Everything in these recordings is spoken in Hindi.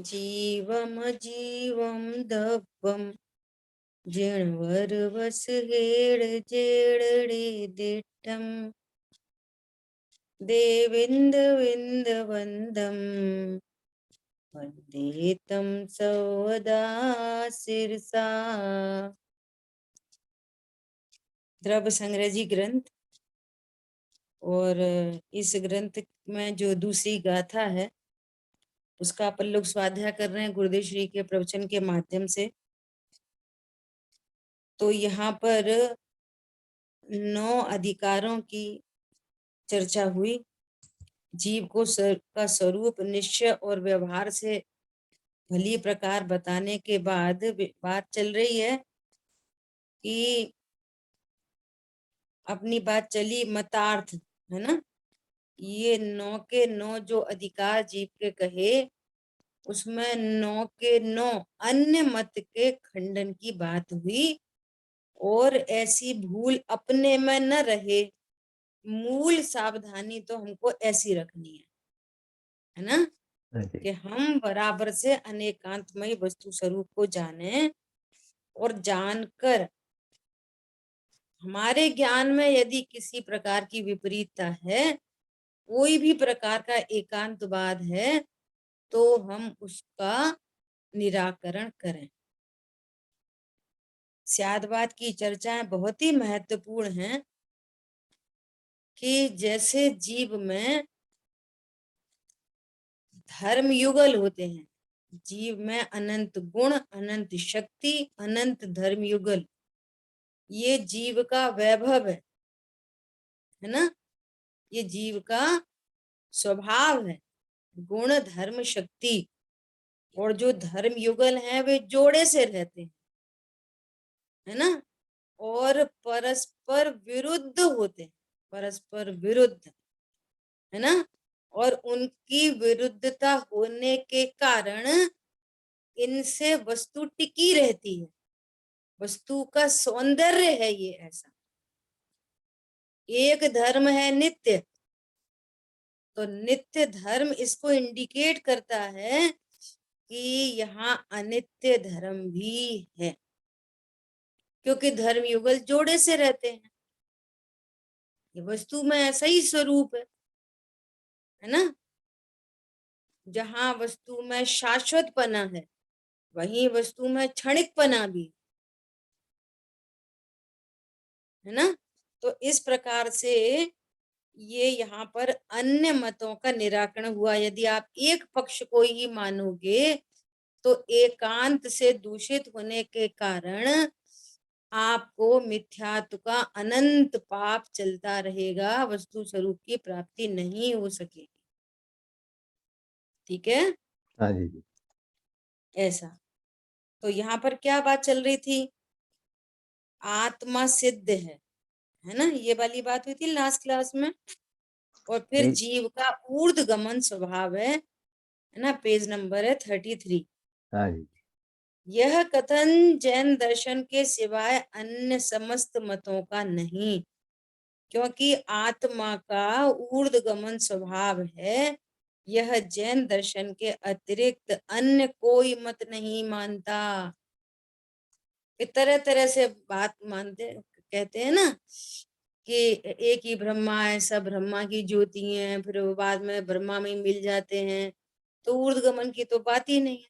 जीवम दब्बम जिणवरवस हेड जेडडे दिट्टम देविंद विंद वंदम वंदे तम सौदा सिरसा। द्रव्य संग्रह जी ग्रंथ, और इस ग्रंथ में जो दूसरी गाथा है उसका अपन लोग स्वाध्याय कर रहे हैं गुरुदेव श्री के प्रवचन के माध्यम से। तो यहाँ पर 9 अधिकारों की चर्चा हुई। जीव को का स्वरूप, निश्चय और व्यवहार से भली प्रकार बताने के बाद बात चल रही है कि अपनी बात चली मतार्थ, है ना। ये 9 के 9 जो अधिकार जीव के कहे, उसमें 9 के 9 अन्य मत के खंडन की बात हुई। और ऐसी भूल अपने में न रहे, मूल सावधानी तो हमको ऐसी रखनी है ना, कि हम बराबर से अनेकांतमय वस्तु स्वरूप को जाने, और जानकर हमारे ज्ञान में यदि किसी प्रकार की विपरीतता है, कोई भी प्रकार का एकांतवाद है, तो हम उसका निराकरण करें। स्यादवाद की चर्चाएं बहुत ही महत्वपूर्ण हैं कि जैसे जीव में धर्म युगल होते हैं, जीव में अनंत गुण, अनंत शक्ति, अनंत धर्म युगल, ये जीव का वैभव है ना। ये जीव का स्वभाव है, गुण धर्म शक्ति। और जो धर्म युगल हैं वे जोड़े से रहते हैं, है ना, और परस्पर विरुद्ध होते हैं, परस्पर विरुद्ध, है ना। और उनकी विरुद्धता होने के कारण इनसे वस्तु टिकी रहती है। वस्तु का सौंदर्य है ये ऐसा। एक धर्म है नित्य, तो नित्य धर्म इसको इंडिकेट करता है कि यहाँ अनित्य धर्म भी है, क्योंकि धर्म युगल जोड़े से रहते हैं। ये वस्तु में ऐसा ही स्वरूप है ना। जहाँ वस्तु में शाश्वतपना है, वहीं वस्तु में क्षणिकपना भी है ना। तो इस प्रकार से ये यहाँ पर अन्य मतों का निराकरण हुआ। यदि आप एक पक्ष को ही मानोगे तो एकांत से दूषित होने के कारण आपको मिथ्यात्व का अनंत पाप चलता रहेगा, वस्तु स्वरूप की प्राप्ति नहीं हो सकेगी। ठीक है। हाँ जी। ऐसा। तो यहाँ पर क्या बात चल रही थी, आत्मा सिद्ध है ना, ये वाली बात हुई थी लास्ट क्लास में। और फिर जीव का ऊर्ध्वगमन स्वभाव है ना, पेज नंबर है 33। हाँ जी। यह कथन जैन दर्शन के सिवाय अन्य समस्त मतों का नहीं, क्योंकि आत्मा का ऊर्ध्वगमन स्वभाव है। यह जैन दर्शन के अतिरिक्त अन्य कोई मत नहीं मानता। तरह तरह से बात मानते, कहते हैं ना कि एक ही ब्रह्मा है, सब ब्रह्मा की ज्योति हैं, फिर वो बाद में ब्रह्मा में ही मिल जाते हैं। तो ऊर्ध्वगमन की तो बात ही नहीं है।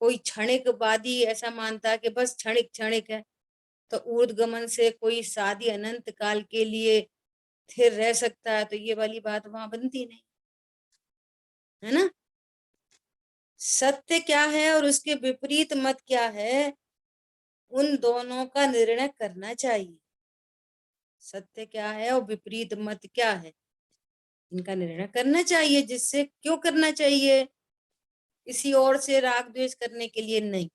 कोई क्षणिकवादी ऐसा मानता कि बस क्षणिक क्षणिक है, तो ऊर्ध्वगमन से कोई शादी अनंत काल के लिए स्थिर रह सकता है, तो ये वाली बात वहां बनती नहीं, है ना। सत्य क्या है और उसके विपरीत मत क्या है, उन दोनों का निर्णय करना चाहिए। सत्य क्या है और विपरीत मत क्या है, इनका निर्णय करना चाहिए। जिससे क्यों करना चाहिए, किसी और से राग द्वेष करने के लिए नहीं,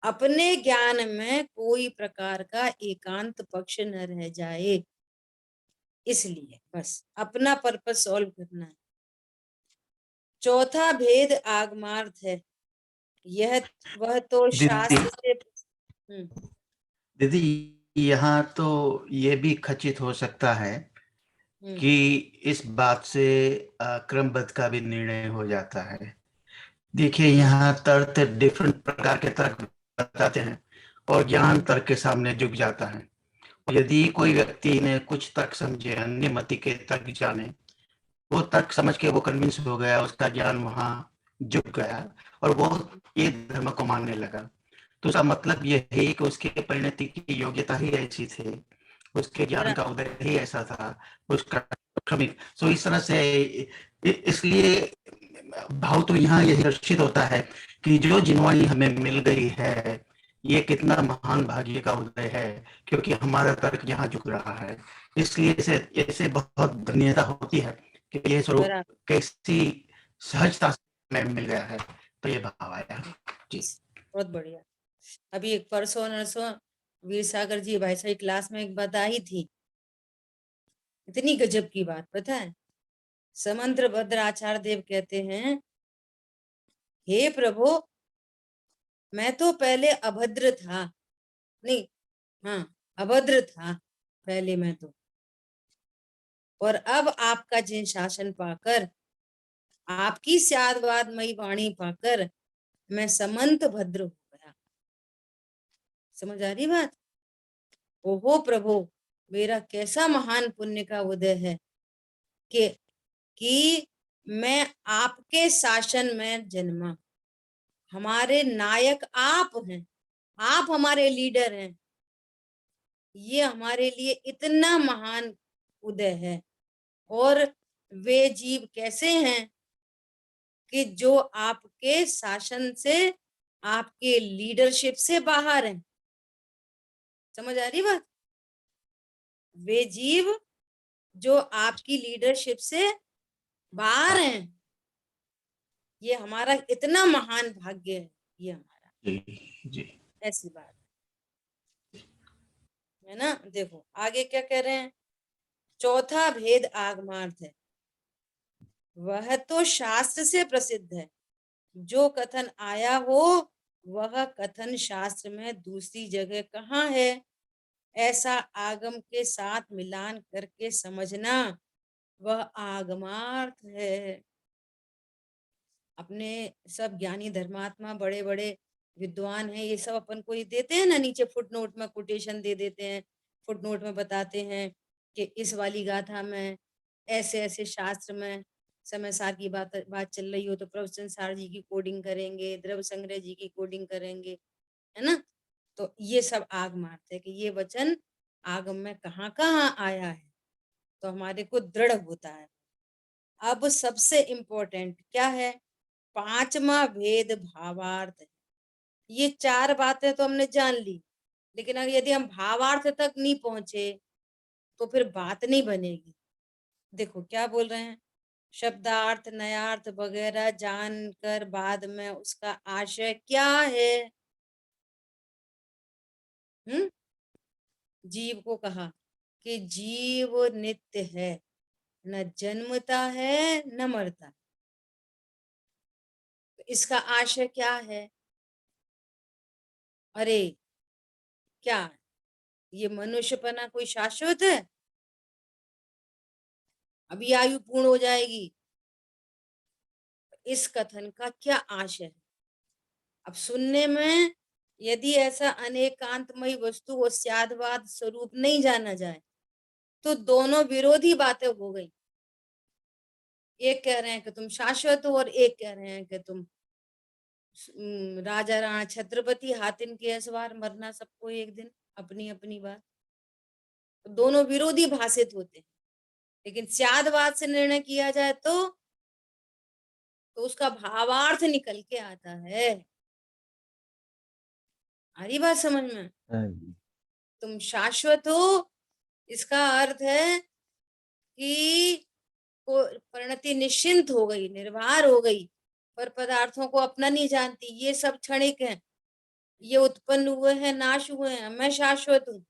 अपने ज्ञान में कोई प्रकार का एकांत पक्ष न रह जाए, इसलिए बस अपना पर्पस सॉल्व करना है। चौथा भेद आगमार्थ है। यह वह तो दीदी शास्त्र से दीदी यहाँ तो ये भी खचित हो सकता है हम्म। कि इस बात से क्रमबद्ध का भी निर्णय हो जाता है। देखिए, हाँ। यहाँ तर्क डिफरेंट प्रकार के तर्क बताते हैं और ज्ञान हम्म। तर्क के सामने झुक जाता है। यदि कोई व्यक्ति ने कुछ तर्क समझे, अन्य मति के तर्क जाने, वो तर्क समझ के वो कन्विंस हो गया, उसका ज्ञान वहां झुक गया और वो ये धर्म को मानने लगा, तो उसका मतलब ये है कि उसके परिणति की योग्यता ही ऐसी थी, उसके ज्ञान का उदय ही ऐसा था, उसका क्रमिक। सो इस तरह से इसलिए भाव तो यहाँ यही दर्शित होता है कि जो जिनवाणी हमें मिल गई है, ये कितना महान भाग्य का उदय है, क्योंकि हमारा तर्क यहाँ झुक रहा है। इसलिए इसे इसे बहुत धन्यता होती है कि ये स्वरूप बराबर। कैसी सहजता से हमें मिल गया है। तो ये भाव आया जी। बहुत बढ़िया। अभी एक परसों नरसों वीर सागर जी भाई साहब क्लास में एक बात आई थी, इतनी गजब की बात, पता है? समंत्र भद्र आचार्य देव कहते हैं, हे प्रभु, मैं तो पहले अभद्र था, नहीं, हाँ, अभद्र था पहले मैं तो, और अब आपका जिन शासन पाकर, आपकी स्यादवादमयी वाणी पाकर मैं समंत भद्र हो गया। समझ आ रही बात? ओहो प्रभु, मेरा कैसा महान पुण्य का उदय है कि मैं आपके शासन में जन्मा। हमारे नायक आप हैं, आप हमारे लीडर हैं। ये हमारे लिए इतना महान उदय है। और वे जीव कैसे हैं कि जो आपके शासन से, आपके लीडरशिप से बाहर हैं। समझ आ रही बात? वे जीव जो आपकी लीडरशिप से बाहर हैं, ये हमारा इतना महान भाग्य है, ये हमारा। जी जी। ऐसी बात है ना। देखो आगे क्या कह रहे हैं, चौथा भेद आगमार्थ है, वह तो शास्त्र से प्रसिद्ध है। जो कथन आया हो वह कथन शास्त्र में दूसरी जगह कहाँ है, ऐसा आगम के साथ मिलान करके समझना, वह आगमार्थ है। अपने सब ज्ञानी धर्मात्मा बड़े बड़े विद्वान हैं, ये सब अपन को ये देते हैं ना, नीचे फुटनोट में कोटेशन दे देते हैं, फुटनोट में बताते हैं कि इस वाली गाथा में ऐसे ऐसे शास्त्र में समय सार की बात चल रही हो तो प्रवचन सार जी की कोडिंग करेंगे, द्रव्य संग्रह जी की कोडिंग करेंगे, है ना। तो ये सब आग मारते हैं कि ये वचन आगम में कहाँ कहाँ आया है, तो हमारे को दृढ़ होता है। अब सबसे इम्पोर्टेंट क्या है, पांचवा भेद भावार्थ। ये चार बातें तो हमने जान ली, लेकिन अगर यदि हम भावार्थ तक नहीं पहुंचे तो फिर बात नहीं बनेगी। देखो क्या बोल रहे हैं, शब्दार्थ नयार्थ वगैरह जानकर बाद में उसका आशय क्या है। हम्म। जीव को कहा कि जीव नित्य है, न जन्मता है न मरता। तो इसका आशय क्या है? अरे क्या ये मनुष्यपना कोई शाश्वत है? अभी आयु पूर्ण हो जाएगी। इस कथन का क्या आशय है? अब सुनने में यदि ऐसा अनेकांतमयी वस्तु और स्यादवाद स्वरूप नहीं जाना जाए तो दोनों विरोधी बातें हो गई। एक कह रहे हैं कि तुम शाश्वत हो और एक कह रहे हैं कि तुम राजा राणा छत्रपति हातिन के असवार, मरना सबको एक दिन, अपनी अपनी बात। तो दोनों विरोधी भाषित होते हैं, लेकिन स्यादवाद से निर्णय किया जाए तो उसका भावार्थ निकल के आता है। आ रही बात समझ में? हाँ जी। तुम शाश्वत हो, इसका अर्थ है कि को परिणति निश्चिंत हो गई, निर्भर हो गई, पर पदार्थों को अपना नहीं जानती, ये सब क्षणिक हैं, ये उत्पन्न हुए हैं, नाश हुए हैं, मैं शाश्वत हूँ।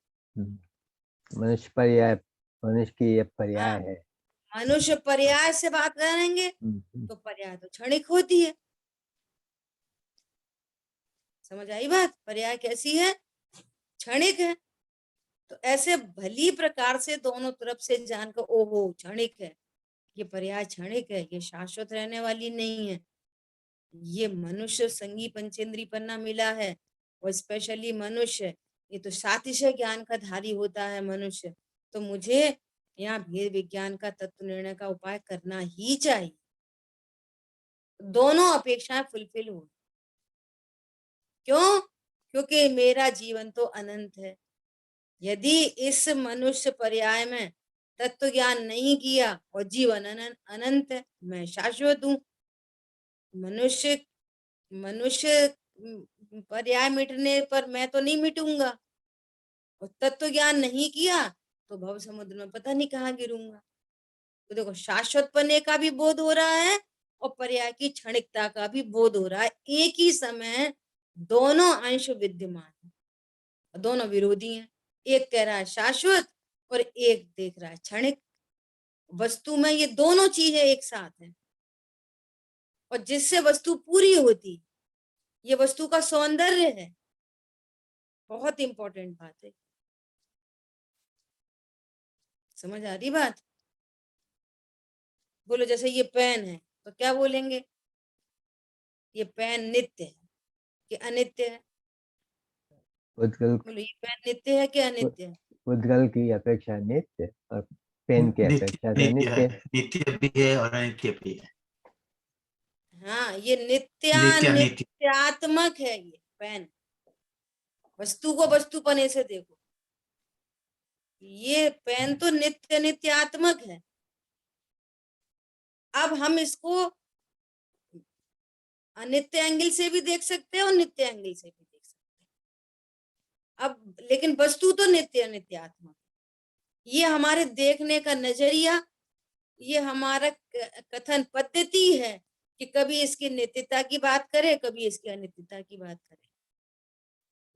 मनुष्य पर्याय, मनुष्य की यह हाँ, पर्याय है। मनुष्य पर्याय से बात करेंगे तो पर्याय तो क्षणिक होती है। समझ आई बात? पर्याय कैसी है? क्षणिक है। तो ऐसे भली प्रकार से दोनों तरफ से जानकर ओहो क्षणिक है, ये पर्याय क्षणिक है, ये शाश्वत रहने वाली नहीं है, ये मनुष्य संगी पंचेंद्री पन्ना मिला है, और स्पेशली मनुष्य, ये तो सातिशय ज्ञान का धारी होता है मनुष्य, तो मुझे यहाँ भेद विज्ञान का तत्व निर्णय का उपाय करना ही चाहिए। दोनों अपेक्षाएं फुलफिल हो। क्यों? क्योंकि मेरा जीवन तो अनंत है। यदि इस मनुष्य पर्याय में तत्व ज्ञान नहीं किया और जीवन अनंत है, मैं शाश्वत हूँ। मनुष्य मनुष्य पर्याय मिटने पर मैं तो नहीं मिटूंगा, और तत्व ज्ञान नहीं किया तो भव समुद्र में पता नहीं कहाँ गिरूंगा। तो देखो, शाश्वत पने का भी बोध हो रहा है और पर्याय की क्षणिकता का भी बोध हो रहा है। एक ही समय दोनों अंश विद्यमान है, दोनों विरोधी हैं। एक कह रहा है शाश्वत और एक देख रहा है क्षणिक। वस्तु में ये दोनों चीजें एक साथ हैं, और जिससे वस्तु पूरी होती, ये वस्तु का सौंदर्य है। बहुत इंपॉर्टेंट बात है। समझ आ रही बात? बोलो, जैसे ये पेन है तो क्या बोलेंगे? ये पेन नित्य है कि अनित्य है? उद्गल बोलो, ये पेन नित्य है कि अनित्य है? उद्गल की अपेक्षा नित्य और पेन की अपेक्षा तो नित्य अनित्य। नित्य भी है और अनित्य भी है। हाँ, ये नित्य नित्य नित्यात्मक है ये पेन। वस्तु को वस्तुपने से देखो, ये पेन तो नित्य नित्यात्मक है। अब हम इसको अनित्य एंगल से भी देख सकते हैं और नित्य एंगल से भी देख सकते हैं। अब लेकिन वस्तु तो नित्य नित्यात्मक, ये हमारे देखने का नजरिया, ये हमारा कथन पद्धति है कि कभी इसकी नित्यता की बात करें, कभी इसकी अनित्यता की बात करें।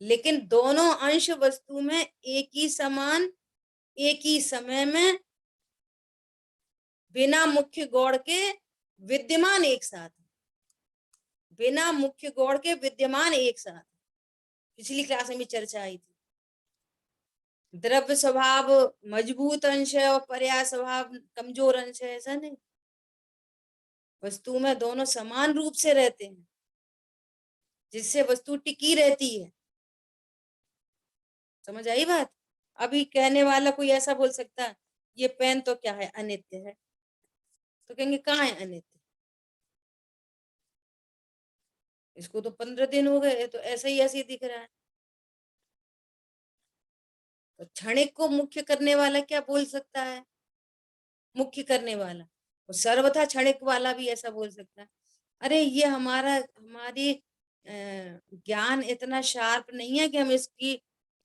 लेकिन दोनों अंश वस्तु में एक ही समान, एक ही समय में, बिना मुख्य गौड़ के विद्यमान एक साथ, बिना मुख्य गौड़ के विद्यमान एक साथ। पिछली क्लास में भी चर्चा आई थी। द्रव्य स्वभाव मजबूत अंश है और पर्याय स्वभाव कमजोर अंश है, ऐसा नहीं। वस्तु में दोनों समान रूप से रहते हैं, जिससे वस्तु टिकी रहती है। समझ आई बात? अभी कहने वाला कोई ऐसा बोल सकता है ये पेन तो क्या है, अनित्य है, तो कहेंगे कहाँ है अनित्य? इसको तो 15 दिन हो गए, तो ऐसा ही दिख रहा है। तो क्षणिक को मुख्य करने वाला क्या बोल सकता है? मुख्य करने वाला और सर्वथा क्षणिक वाला भी ऐसा बोल सकता है, अरे ये हमारी ज्ञान इतना शार्प नहीं है कि हम इसकी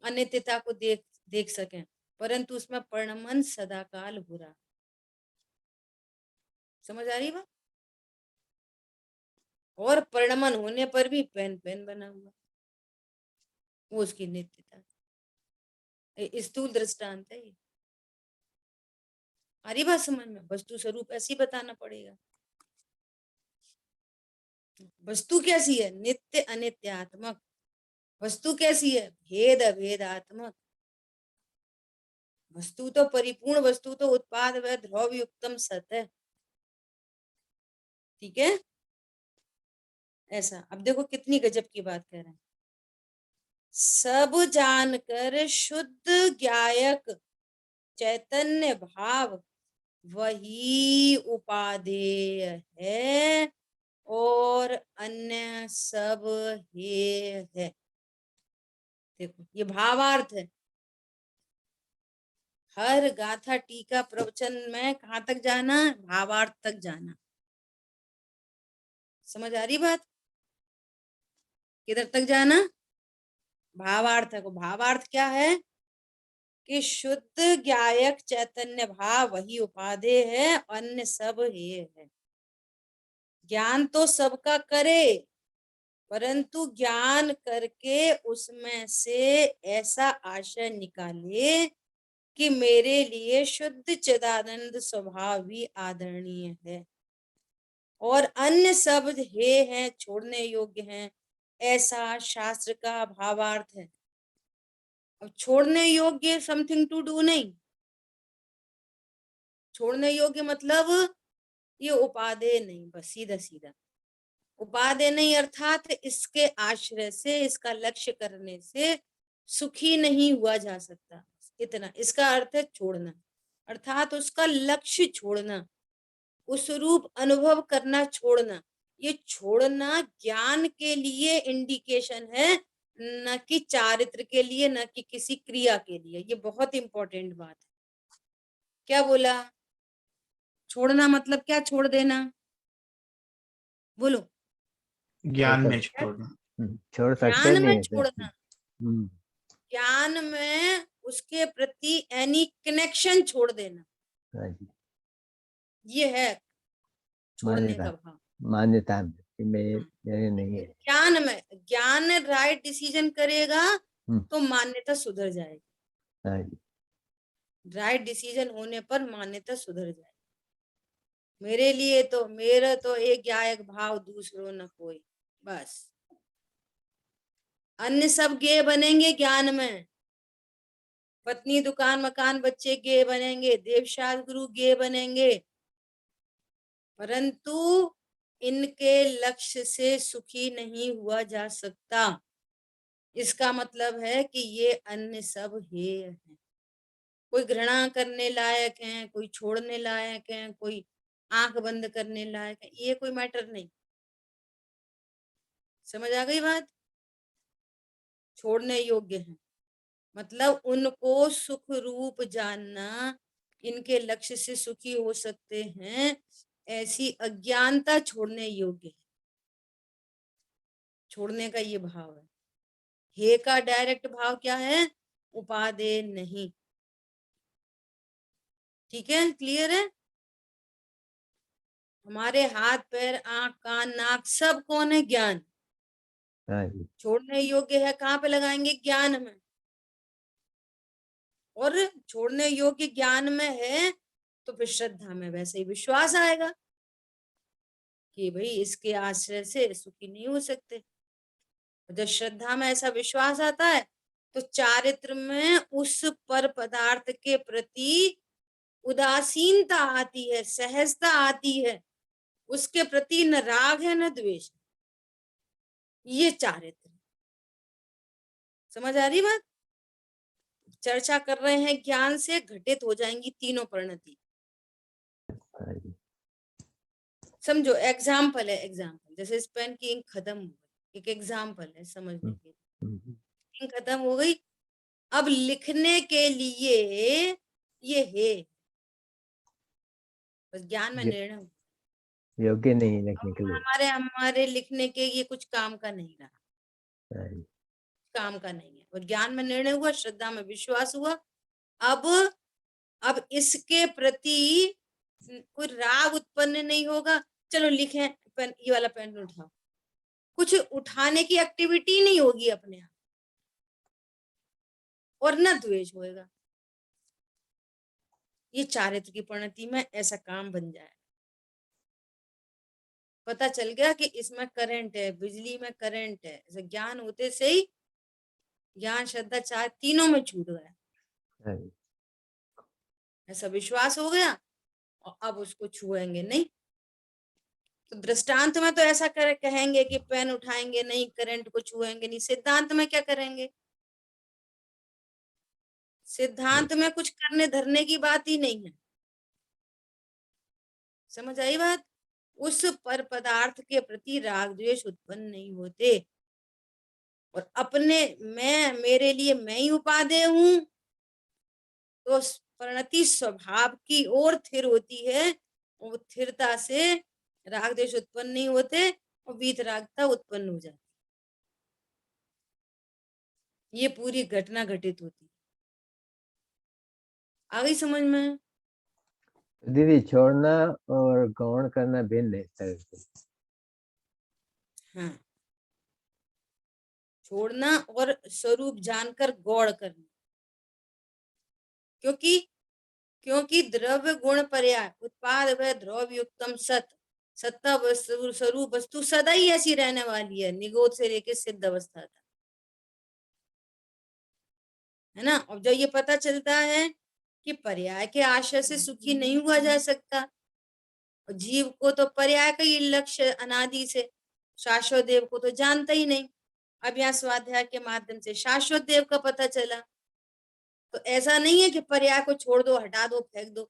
अनित्यता को देख सकें, परंतु उसमें परिणमन सदाकाल हो रहा। समझ आ रही बात? और परिणमन होने पर भी पेन पेन बना हुआ, वो उसकी नित्यता। स्थूल दृष्टांत है ये। आ रही बात समझ में? वस्तु स्वरूप ऐसी बताना पड़ेगा। वस्तु कैसी है? नित्य अनित्यात्मक। वस्तु कैसी है? भेद अभेदात्मक। वस्तु तो परिपूर्ण, वस्तु तो उत्पाद व ध्रुव युक्तम सत है। ठीक है? ऐसा। अब देखो कितनी गजब की बात कह रहे हैं। सब जानकर शुद्ध ज्ञायक चैतन्य भाव वही उपादेय है और अन्य सब हेय है। देखो, ये भावार्थ है। हर गाथा टीका प्रवचन में कहां तक जाना? भावार्थ तक जाना। समझ आ रही बात? किधर तक जाना? भावार्थ को। भावार्थ क्या है? कि शुद्ध ज्ञायक चैतन्य भाव वही उपादेय है, अन्य सब हेय है। ज्ञान तो सबका करे, परंतु ज्ञान करके उसमें से ऐसा आशय निकाले कि मेरे लिए शुद्ध चिदानंद स्वभाव ही आदरणीय है और अन्य सब हे हैं, छोड़ने योग्य हैं, ऐसा शास्त्र का भावार्थ है। अब छोड़ने योग्य समथिंग टू डू नहीं, छोड़ने योग्य मतलब ये उपादेय नहीं, बस सीधा सीधा उपादेय नहीं, अर्थात इसके आश्रय से, इसका लक्ष्य करने से सुखी नहीं हुआ जा सकता, इतना इसका अर्थ है छोड़ना, अर्थात उसका लक्ष्य छोड़ना, उस रूप अनुभव करना छोड़ना। ये छोड़ना ज्ञान के लिए इंडिकेशन है, न कि चारित्र के लिए, न कि किसी क्रिया के लिए। ये बहुत इंपॉर्टेंट बात है। क्या बोला? छोड़ना मतलब क्या? छोड़ देना, बोलो। ज्ञान में क्या? छोड़ना। छोड़ सकते ज्ञान में नहीं है तो। छोड़ना, ज्ञान में उसके प्रति एनी कनेक्शन छोड़ देना, हाँ जी, ये है छोड़ने मान्यता, का भाव। मान्यता में कि मेरे नहीं है। ज्ञान में, ज्ञान राइट डिसीजन करेगा हम्म, तो मान्यता सुधर जाएगी, हाँ जी, राइट डिसीजन होने पर मान्यता सुधर जाएगी। मेरे लिए तो, मेरा तो एक गायक भाव, दूसरों न कोई, बस। अन्य सब गे बनेंगे ज्ञान में, पत्नी दुकान मकान बच्चे गे बनेंगे, देवशास्त्र गुरु गे बनेंगे, परंतु इनके लक्ष्य से सुखी नहीं हुआ जा सकता। इसका मतलब है कि ये अन्य सब हेय हैं, कोई घृणा करने लायक हैं, कोई छोड़ने लायक हैं, कोई आंख बंद करने लायक है, ये कोई मैटर नहीं। समझ आ गई बात? छोड़ने योग्य है मतलब उनको सुख रूप जानना, इनके लक्ष्य से सुखी हो सकते हैं, ऐसी अज्ञानता छोड़ने योग्य है। छोड़ने का ये भाव है। हे का डायरेक्ट भाव क्या है? उपादेय नहीं। ठीक है, क्लियर है? हमारे हाथ पैर आंख कान नाक सब कौन है? ज्ञान। हाँ जी, छोड़ने योग्य है कहाँ पे लगाएंगे? ज्ञान में। और छोड़ने योग्य ज्ञान में है तो फिर श्रद्धा में वैसे ही विश्वास आएगा कि भाई इसके आश्रय से सुखी नहीं हो सकते। जब श्रद्धा में ऐसा विश्वास आता है तो चारित्र में उस पर पदार्थ के प्रति उदासीनता आती है, सहजता आती है, उसके प्रति न राग है न द्वेष। ये चारित्र। समझ आ रही बात? चर्चा कर रहे हैं ज्ञान से घटित हो जाएंगी तीनों परिणति। हाँ जी, समझो, एग्जाम्पल है, एग्जाम्पल जैसे इस पेन की इंक खत्म हो गई, एक एग्जाम्पल है समझने के लिए। हम्म, इंक खत्म हो गई, अब लिखने के लिए ये है, बस ज्ञान में निर्णय हो। योग्य नहीं लिखने के अब लिए। हमारे हमारे लिखने के ये कुछ काम का नहीं रहा, हाँ जी, काम का नहीं है, और ज्ञान में निर्णय हुआ, श्रद्धा में विश्वास हुआ। अब अब इसके प्रति कोई राग उत्पन्न नहीं होगा। चलो लिखें, पेन, ये वाला पेन उठाओ, कुछ उठाने की एक्टिविटी नहीं होगी अपने आप, और न द्वेष होएगा। ये चारित्र की परिणति में ऐसा काम बन जाए। पता चल गया कि इसमें करंट है, बिजली में करंट है, ऐसे ज्ञान होते से ही ज्ञान श्रद्धा चार तीनों में छूट गया, हाँ जी, ऐसा विश्वास हो गया, और अब उसको छुएंगे नहीं। तो दृष्टांत में तो ऐसा कहेंगे कि पेन उठाएंगे नहीं, करंट को छुएंगे नहीं। सिद्धांत में क्या करेंगे? सिद्धांत में कुछ करने धरने की बात ही नहीं है। समझ आई बात? उस पर पदार्थ के प्रति राग द्वेष उत्पन्न नहीं होते, और अपने मैं, मेरे लिए मैं ही उपादेय हूं, तो परिणति स्वभाव की ओर स्थिर होती है, और स्थिरता से राग द्वेष उत्पन्न नहीं होते, और वीतरागता उत्पन्न हो जाती। ये पूरी घटना घटित होती। आ गई समझ में? दीदी छोड़ना और गौण करना भिन्न है इस तरह से। हाँ, छोड़ना और स्वरूप जानकर गौण करना, क्योंकि क्योंकि द्रव्य गुण पर्याय उत्पाद व द्रव्य युक्तम सत, सत्ता वस्तु स्वरूप वस्तु सदा ही ऐसी रहने वाली है, निगोद से लेकर सिद्ध अवस्था तक। है ना। और जब ये पता चलता है कि पर्याय के आश्रय से सुखी नहीं हुआ जा सकता, और जीव को तो पर्याय का ही लक्ष्य अनादि से, शाश्वत देव को तो जानता ही नहीं। अब यहाँ स्वाध्याय के माध्यम से शाश्वत देव का पता चला। तो ऐसा नहीं है कि पर्याय को छोड़ दो, हटा दो, फेंक दो।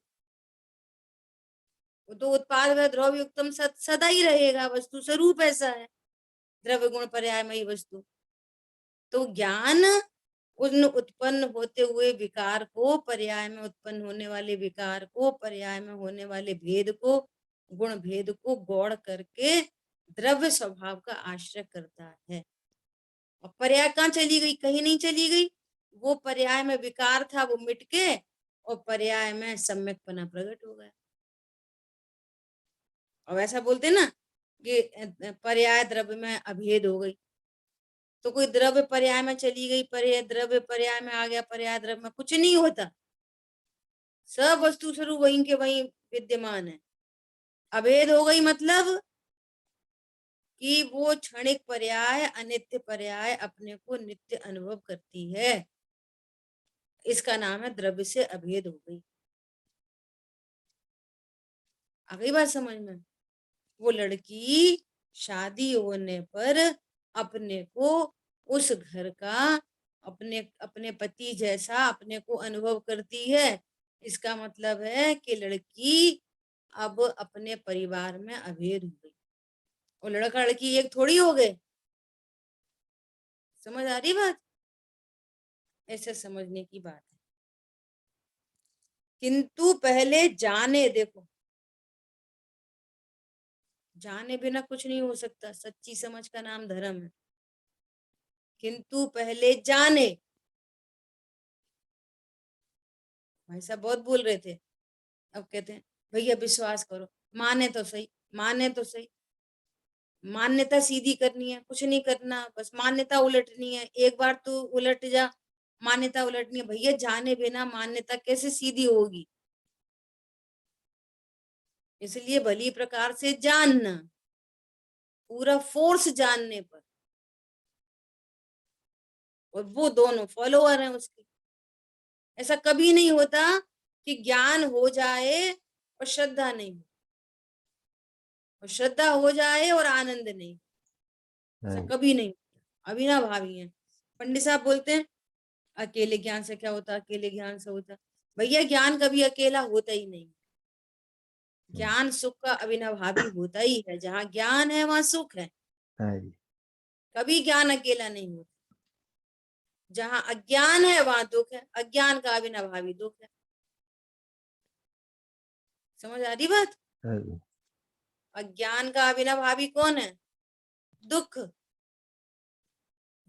वो तो उत्पाद व द्रव्य युक्तम सदा ही रहेगा, वस्तु स्वरूप ऐसा है, द्रव्य गुण पर्यायमयी वस्तु। तो ज्ञान उन उत्पन्न होते हुए विकार को, पर्याय में उत्पन्न होने वाले विकार को, पर्याय में होने वाले भेद को, गुण भेद को गौड़ करके द्रव्य स्वभाव का आश्रय करता है। और पर्याय कहाँ चली गई? कहीं नहीं चली गई। वो पर्याय में विकार था, वो मिट के और पर्याय में सम्यकपना प्रकट हो गया। और ऐसा बोलते ना कि पर्याय द्रव्य में अभेद हो गई। तो कोई द्रव्य पर्याय में चली गई, पर्याय द्रव्य पर्याय में आ गया, पर्याय द्रव्य में कुछ नहीं होता। सब वस्तु स्वरूप वहीं के वहीं विद्यमान है। अभेद हो गई मतलब कि वो क्षणिक पर्याय, अनित्य पर्याय अपने को नित्य अनुभव करती है। इसका नाम है द्रव्य से अभेद हो गई। आ गई बात समझ में? वो लड़की शादी होने पर अपने को उस घर का, अपने अपने पति जैसा अपने को अनुभव करती है। इसका मतलब है कि लड़की अब अपने परिवार में अभेद हो गई। और लड़का लड़की एक थोड़ी हो गए। समझ आ रही बात? ऐसे समझने की बात है। किंतु पहले जाने, देखो जाने बिना कुछ नहीं हो सकता। सच्ची समझ का नाम धर्म है। किंतु पहले जाने। भाई साहब बहुत बोल रहे थे, अब कहते हैं भैया विश्वास करो, माने तो सही, माने तो सही। मान्यता सीधी करनी है, कुछ नहीं करना, बस मान्यता उलटनी है। एक बार तू उलट जा, मान्यता उलटनी है। भैया जाने बिना मान्यता कैसे सीधी होगी? इसलिए भली प्रकार से जानना, पूरा फोर्स जानने पर। और वो दोनों फॉलोअर हैं उसके। ऐसा कभी नहीं होता कि ज्ञान हो जाए और श्रद्धा नहीं हो, और श्रद्धा हो जाए और आनंद नहीं। ऐसा कभी नहीं होता। अविनाभावी है। पंडित साहब बोलते हैं अकेले ज्ञान से क्या होता, अकेले ज्ञान से होता। भैया ज्ञान कभी अकेला होता ही नहीं। ज्ञान सुख का अविनाभावी होता ही है। जहाँ ज्ञान है वहां सुख है। कभी ज्ञान अकेला नहीं होता। जहाँ अज्ञान है वहां दुख है। अज्ञान का अविनाभावी दुख है। समझ आ रही बात? अज्ञान का अविनाभावी कौन है? दुख।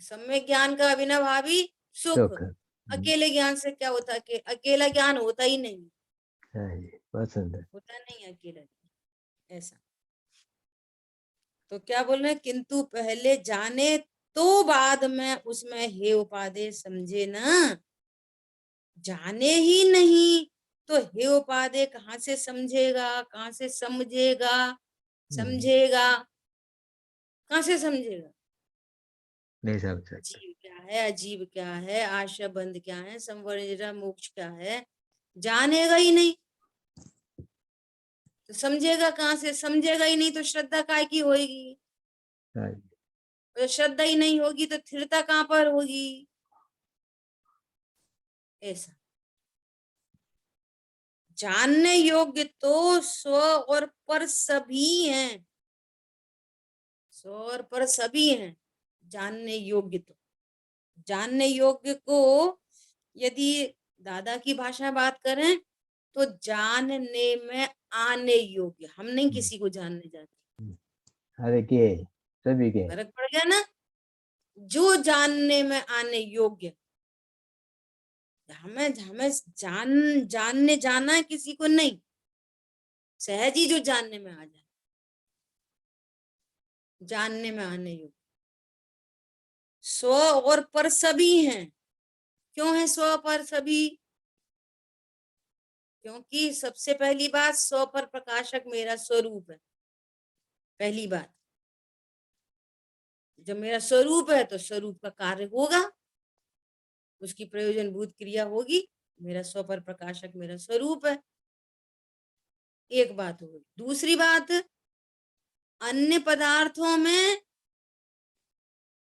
सम्यक ज्ञान का अविनाभावी सुख। अकेले ज्ञान से क्या होता है? कि अकेला ज्ञान होता ही नहीं। होता नहीं अकेला। ऐसा तो क्या बोल रहे हैं? किंतु पहले जाने तो बाद में उसमें हे उपादेय समझे ना। जाने ही नहीं तो हे उपादेय कहाँ से समझेगा? कहाँ से समझेगा? समझेगा कहाँ से? समझेगा नहीं समझ सकता। जीव क्या है, अजीव क्या है, आशा बंध क्या है, संवरण मोक्ष क्या है, जानेगा ही नहीं तो समझेगा कहाँ से? समझेगा ही नहीं तो श्रद्धा काय की होगी? तो श्रद्धा ही नहीं होगी तो स्थिरता कहाँ पर होगी? ऐसा जानने योग्य तो स्व और पर सभी हैं। स्व और पर सभी हैं जानने योग्य। तो जानने योग्य को यदि दादा की भाषा में बात करें तो जानने में आने योग्य। हम नहीं किसी को जानने जाते। अरे के सभी के फर्क पड़ गया ना। जो जानने में आने योग्य, हमें हमें जानने जाना है किसी को नहीं। सहज ही जो जानने में आ जाए, जानने में आने योग्य। स्व और पर सभी हैं। क्यों है स्व पर सभी? क्योंकि सबसे पहली बात, स्व पर प्रकाशक मेरा स्वरूप है। पहली बात, जब मेरा स्वरूप है तो स्वरूप का कार्य होगा। उसकी प्रयोजनभूत क्रिया होगी। मेरा स्वपर प्रकाशक मेरा स्वरूप है। एक बात हो गई। दूसरी बात, अन्य पदार्थों में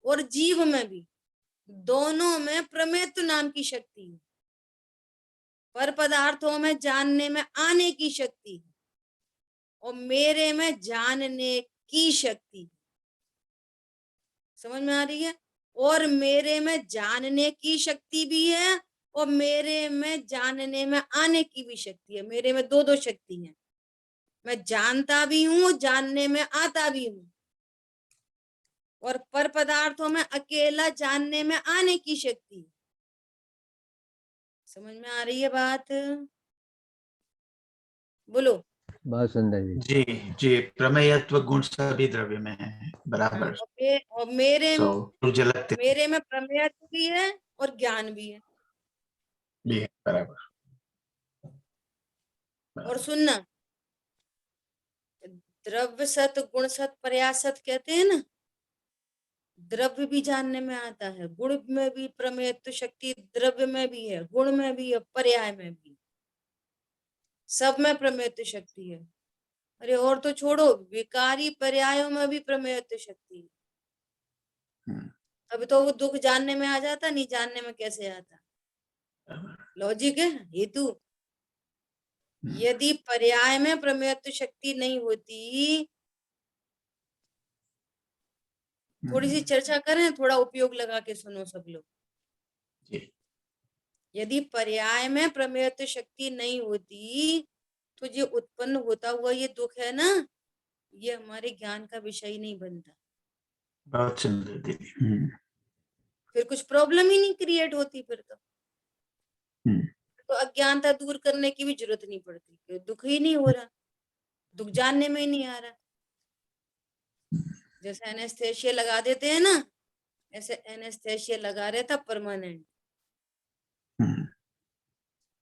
और जीव में भी, दोनों में प्रमेयत्व नाम की शक्ति है। पर पदार्थों में जानने में आने की शक्ति है और मेरे में जानने की शक्ति है। समझ में आ रही है? और मेरे में जानने की शक्ति भी है और मेरे में जानने में आने की भी शक्ति है। मेरे में दो शक्ति है। मैं जानता भी हूं, जानने में आता भी हूं। और पर पदार्थों में अकेला जानने में आने की शक्ति है। समझ में आ रही है बात? बोलो। बहुत सुंदर जी। जी जी, प्रमेयत्व गुण सभी द्रव्य में है, बराबर। और मेरे मुझे लगता मेरे में प्रमेयत्व भी है और ज्ञान भी है। भी है, बराबर। और सुनना, द्रव्य सत गुण सत पर्यासत कहते हैं ना। द्रव्य भी जानने में आता है, गुण में भी प्रमेयत्व शक्ति द्रव्य में भी है, गुण में भी है, पर्याय में भी, सब में प्रमेयत्व शक्ति है। अरे और तो छोड़ो, विकारी पर्यायों में भी प्रमेयत्व शक्ति है। अभी तो वो दुख जानने में आ जाता, नहीं जानने में कैसे आता? लॉजिक है, हेतु। यदि पर्याय में प्रमेयत्व शक्ति नहीं होती, थोड़ी सी चर्चा करें, थोड़ा उपयोग लगा के सुनो सब लोग। यदि पर्याय में प्रमेयत्व शक्ति नहीं होती तो जो उत्पन्न होता हुआ ये दुख है ना, ये हमारे ज्ञान का विषय ही नहीं बनता। बहुत सुंदर दीदी। फिर कुछ प्रॉब्लम ही नहीं क्रिएट होती। फिर तो अज्ञानता दूर करने की भी जरूरत नहीं पड़ती। दुख ही नहीं हो रहा, दुख जानने में ही नहीं आ रहा। जैसे एनेस्थेशिया लगा देते हैं ना, ऐसे एनेस्थेशिया लगा रहे था परमानेंट,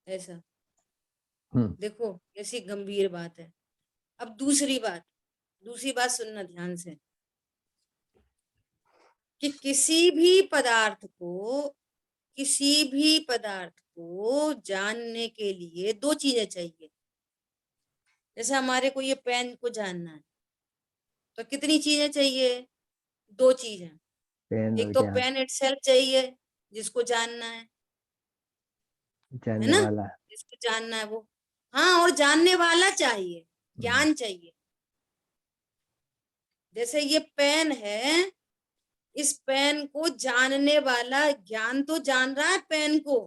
ऐसा। देखो कैसी गंभीर बात है। अब दूसरी बात सुनना ध्यान से, कि किसी भी पदार्थ को जानने के लिए दो चीजें चाहिए। जैसे हमारे को ये पेन को जानना है तो कितनी चीजें चाहिए? दो चीजें। एक तो पेन इटसेल्फ चाहिए जिसको जानना है जानने ना, वाला, जिसको जानना है वो। हाँ, और जानने वाला चाहिए, ज्ञान चाहिए। जैसे ये पेन है, इस पेन को जानने वाला ज्ञान तो जान रहा है पेन को,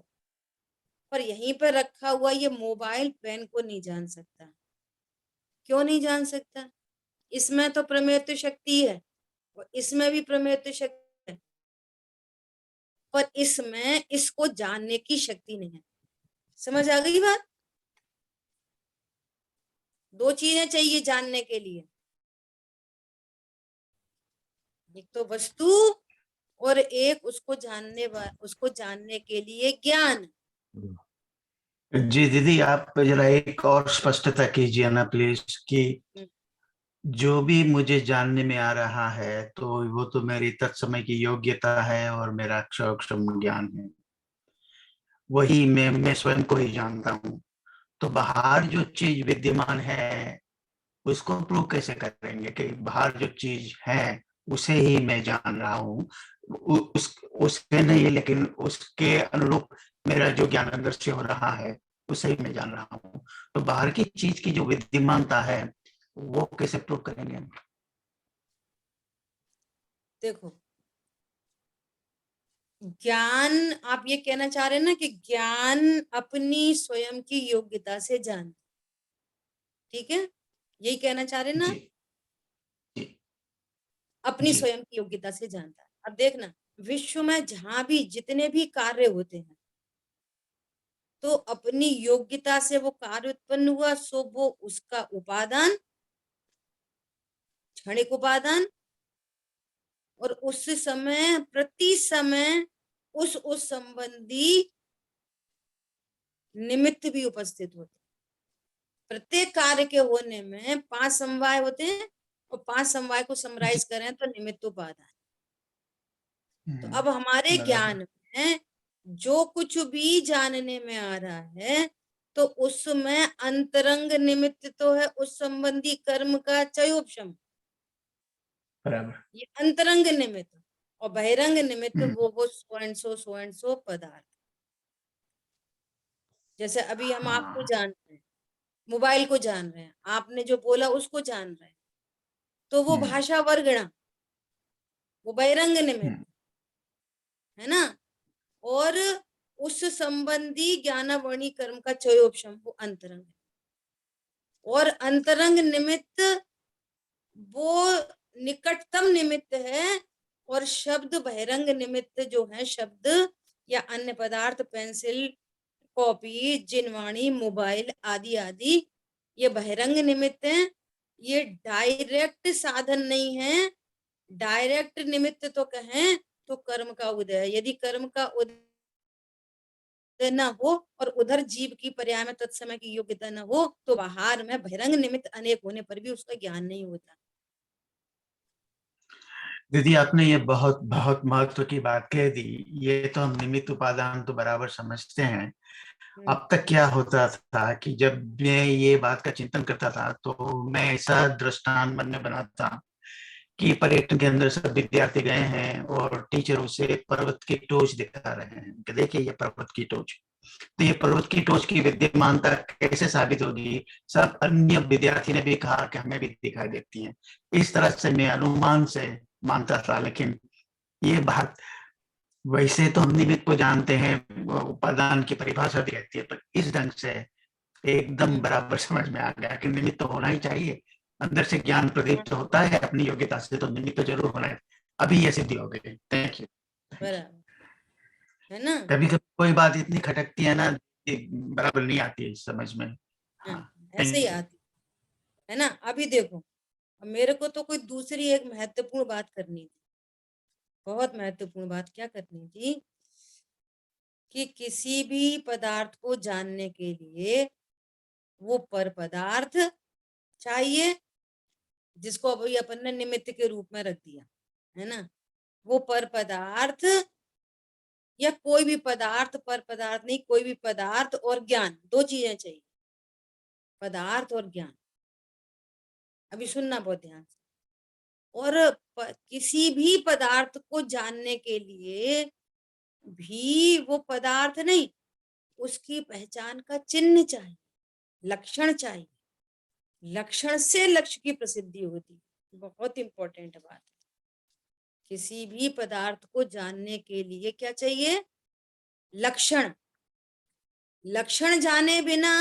पर यहीं पर रखा हुआ ये मोबाइल पेन को नहीं जान सकता। क्यों नहीं जान सकता? इसमें तो प्रमेयत्व शक्ति है और इसमें भी प्रमेयत्व शक्ति है, पर इसमें इसको जानने की शक्ति नहीं है। समझ आ गई बात? दो चीजें चाहिए जानने के लिए, एक तो वस्तु और एक उसको जानने के लिए ज्ञान। जी दीदी, आप जरा एक और स्पष्टता कीजिए ना प्लीज, कि जो भी मुझे जानने में आ रहा है तो वो तो मेरी तत्समय की योग्यता है और मेरा अक्षम ज्ञान है, वही मैं स्वयं को ही जानता हूँ। तो बाहर जो चीज विद्यमान है उसको प्रूव कैसे करेंगे कि बाहर जो चीज है उसे ही मैं जान रहा हूँ, उससे नहीं, लेकिन उसके अनुरूप मेरा जो ज्ञान अंदर से हो रहा है उसे ही मैं जान रहा हूँ। तो बाहर की चीज की जो विद्यमानता है वो कैसे प्रूव करेंगे? देखो, ज्ञान, आप ये कहना चाह रहे हैं ना कि ज्ञान अपनी स्वयं की योग्यता से जान, ठीक है? यही कहना चाह रहे हैं ना? जी, जी, अपनी जी, स्वयं की योग्यता से जानता है। अब देखना, विश्व में जहां भी जितने भी कार्य होते हैं तो अपनी योग्यता से वो कार्य उत्पन्न हुआ, सो वो उसका उपादान, क्षणिक उपादान, और उस समय प्रति समय उस संबंधी निमित्त भी उपस्थित होते। प्रत्येक कार्य के होने में 5 समवाय होते हैं और 5 समवाय को समराइज जी। करें तो निमित्त उपादान। तो अब हमारे ज्ञान में जो कुछ भी जानने में आ रहा है तो उसमें अंतरंग निमित्त तो है उस संबंधी कर्म का चयोपशम, बराबर। ये अंतरंग निमित्त, और बहिरंग निमित्त हम्म, वो सो एंड सो पदार्थ। जैसे अभी हम आपको हाँ। जान रहे हैं, मोबाइल को जान रहे हैं, आपने जो बोला उसको जान रहे हैं, तो वो हम्म, भाषा वर्गणा, वो बहिरंग निमित्त हम्म, है ना। और उस संबंधी ज्ञानावरणी कर्म का चयोपशम वो अंतरंग है। और अंतरंग निमित्त वो निकटतम निमित्त है, और शब्द बहिरंग निमित्त जो है, शब्द या अन्य पदार्थ, पेंसिल, कॉपी, जिनवाणी, मोबाइल आदि आदि, ये बहिरंग निमित्त हैं। ये डायरेक्ट साधन नहीं है। डायरेक्ट निमित्त तो कहें तो कर्म का उदय, यदि कर्म का उदय न हो और उधर जीव की पर्याय में तत्समय की योग्यता न हो, तो बाहर में बहिरंग निमित्त अनेक होने पर भी उसका ज्ञान नहीं होता। दीदी आपने ये बहुत बहुत महत्व की बात कह दी। ये तो हम निमित्त उपादान तो बराबर समझते हैं। हम्म, अब तक क्या होता था कि जब मैं ये बात का चिंतन करता था तो मैं ऐसा दृष्टांत मन में बनाता कि पर्यटन के अंदर सब विद्यार्थी गए हैं और टीचर उसे पर्वत की टोच दिखा रहे हैं कि देखिए ये पर्वत की टोच। तो ये पर्वत की टोच की विद्यमानता कैसे साबित होगी? सब अन्य विद्यार्थी ने भी कहा कि हमें भी दिखाई देती है। इस तरह से मैं अनुमान से मानता था, लेकिन ये बात, वैसे तो हम निमित्त को जानते हैं, उपादान की परिभाषा भी रहती है, पर इस ढंग से एकदम हम्म, बराबर समझ में आ गया कि निमित्त तो होना ही चाहिए। अंदर से ज्ञान प्रदीप्त होता है अपनी योग्यता से, तो निमित्त तो जरूर होना है। अभी ये सिद्धि हो गई। Thank you, thank you. बराबर है ना। कभी कभी कोई बात इतनी खटकती है ना कि बराबर नहीं आती है समझ में। हाँ, हाँ, ऐसे ही थैंक यू। आती है ना। अभी देखो, अब मेरे को तो कोई दूसरी एक महत्वपूर्ण बात करनी थी, बहुत महत्वपूर्ण बात क्या करनी थी, कि किसी भी पदार्थ को जानने के लिए वो पर पदार्थ चाहिए, जिसको अभी अपन ने निमित्त के रूप में रख दिया है ना। वो पर पदार्थ, या कोई भी पदार्थ, पर पदार्थ नहीं, कोई भी पदार्थ और ज्ञान, दो चीजें चाहिए, पदार्थ और ज्ञान। अभी सुनना बहुत ध्यान से। और किसी भी पदार्थ को जानने के लिए भी वो पदार्थ नहीं, उसकी पहचान का चिन्ह चाहिए, लक्षण चाहिए। लक्षण से लक्ष्य की प्रसिद्धि होती है, बहुत इंपॉर्टेंट बात है। किसी भी पदार्थ को जानने के लिए क्या चाहिए? लक्षण। लक्षण जाने बिना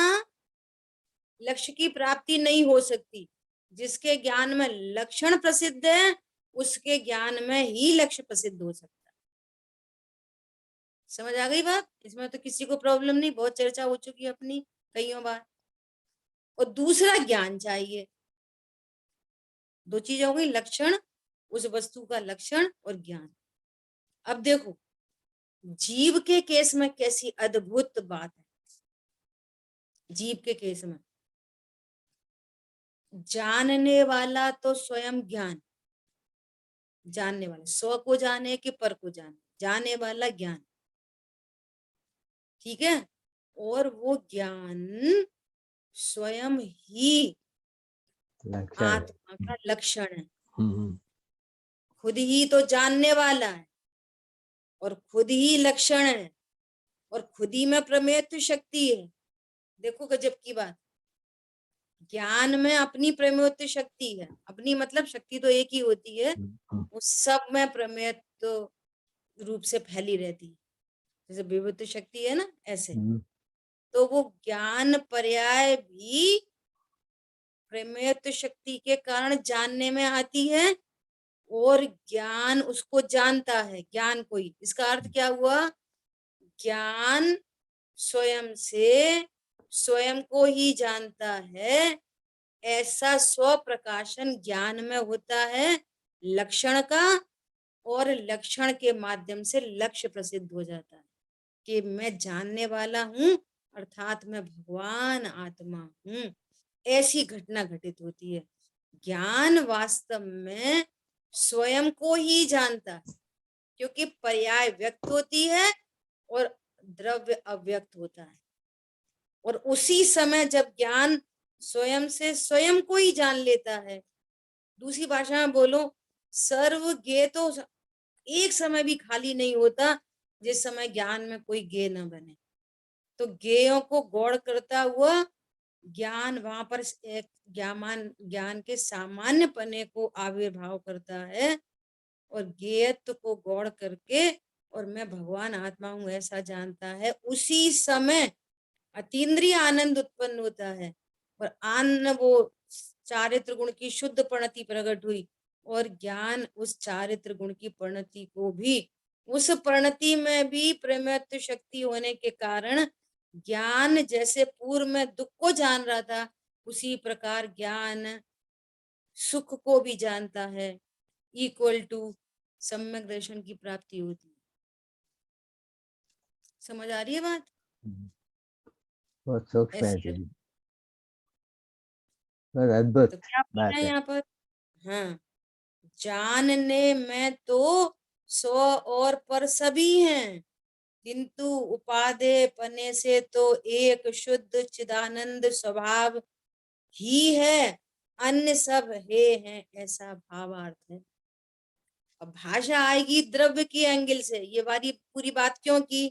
लक्ष्य की प्राप्ति नहीं हो सकती। जिसके ज्ञान में लक्षण प्रसिद्ध है, उसके ज्ञान में ही लक्ष्य प्रसिद्ध हो सकता है। समझ आ गई बात? इसमें तो किसी को प्रॉब्लम नहीं, बहुत चर्चा हो चुकी है अपनी कईयों बार। और दूसरा ज्ञान चाहिए। दो चीजें हो गई, लक्षण, उस वस्तु का लक्षण, और ज्ञान। अब देखो, जीव के केस में कैसी अद्भुत बात है। जीव के केस में जानने वाला तो स्वयं ज्ञान, जानने वाला स्व को जाने कि पर को जाने, जाने वाला ज्ञान, ठीक है। और वो ज्ञान स्वयं ही लक्षण है। आत्मा का लक्षण है। हम्म, खुद ही तो जानने वाला है, और खुद ही लक्षण है, और खुद ही में प्रमेयत्व शक्ति है। देखो गजब की बात, ज्ञान में अपनी प्रमेयत्व शक्ति है। अपनी मतलब शक्ति तो एक ही होती है, वो सब में प्रमेयत्व रूप से फैली रहती है। जैसे विभुत्व शक्ति है ना, ऐसे। तो वो ज्ञान पर्याय भी प्रमेयत्व शक्ति के कारण जानने में आती है, और ज्ञान उसको जानता है, ज्ञान को ही। इसका अर्थ क्या हुआ? ज्ञान स्वयं से स्वयं को ही जानता है, ऐसा स्व प्रकाशन ज्ञान में होता है लक्षण का। और लक्षण के माध्यम से लक्ष्य प्रसिद्ध हो जाता है कि मैं जानने वाला हूं, अर्थात मैं भगवान आत्मा हूं। ऐसी घटना घटित होती है। ज्ञान वास्तव में स्वयं को ही जानता है, क्योंकि पर्याय व्यक्त होती है और द्रव्य अव्यक्त होता है। और उसी समय जब ज्ञान स्वयं से स्वयं को ही जान लेता है, दूसरी भाषा में बोलो, सर्व ज्ञेय तो एक समय भी खाली नहीं होता जिस समय ज्ञान में कोई ज्ञेय न बने। तो ज्ञेयों को गौड़ करता हुआ ज्ञान वहां पर एक ज्ञान के सामान्य पने को आविर्भाव करता है, और ज्ञेयत्व को गौड़ करके और मैं भगवान आत्मा हूं ऐसा जानता है। उसी समय अतीन्द्रिय आनंद उत्पन्न होता है, और आनंद वो चारित्र गुण की शुद्ध परिणति प्रकट हुई, और ज्ञान उस चारित्र गुण की परिणति को भी, उस परिणति में भी प्रमेयत्व शक्ति होने के कारण ज्ञान जैसे पूर्व में दुख को जान रहा था, उसी प्रकार ज्ञान सुख को भी जानता है, इक्वल टू सम्यक दर्शन की प्राप्ति होती है। समझ आ रही है बात? बहुत सूक्ष्म है ऐसी है। दीदी, बहुत अद्भुत तो क्या बोल बात रहे हैं है। यहाँ पर? हाँ, जानने में तो 100 और पर सभी हैं, किंतु उपादेय पने से तो एक शुद्ध चिदानंद स्वभाव ही है, अन्य सब हे हैं, ऐसा भावार्थ है। अब भाषा आएगी द्रव्य के एंगल से, ये वाली पूरी बात क्यों की